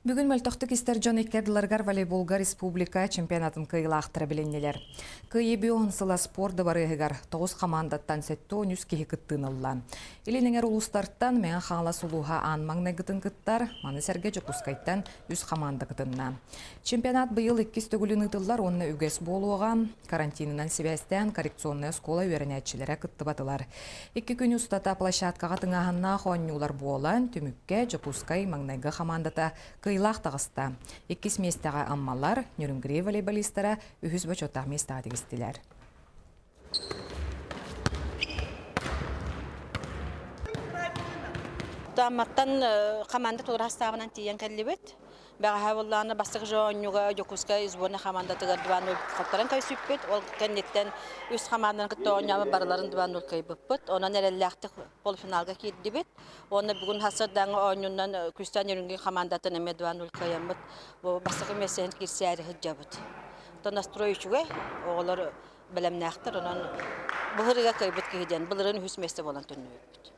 Бүгін мөлтөқтік істер Джон Иккерділаргар волейболга республика чемпионатын кыйлақтыра біленелер. Кыйы биоғынсыла спорды барығығар 9 командаттан сәтті 13 кеге кыттын алла. Илініңер ұлыстарттан мәң қаңла сұлуға анмаңна кытын кыттар, маны сәрге жокускайттан 100 команда кытынна. Чемпионат бұйыл 2 төгілін ұтылар, онына үгес болуған, карантинынан себестен коррекционная школа үйерінәтшілері кытты батылар. 2 күн ұстата площадкаға тыңағанна қонюлар болан, түмікке жокускай маңнайғы командата кыйлақ тағыста. 2 местаға аммалар, нүрінгірей волейболистара үхіз бөчоттақ местаға дегістілер. Таматтан команда турас табынан тиен кәллебет. Бәға хавылланы бастық жоонюга жокуска изборна команда тыгар 2-0 калтаран кай сүппет. Ол кәннеттен үз команданын кытты ойнамы барларын 2-0 кай бүппет. Онан әрелләқтік полуфиналга кирдибет. Оны бүгін хасырдаңы ойнунан күстан үрінген командатын әме 2-0 каямыт. Бастық емесен кирсе әрі хыджабыт. Настройчуга оғылар білімнәқтір. Онан бұғырыға кайбет кейден. Бұлырын хүсместі болан түнні өппет.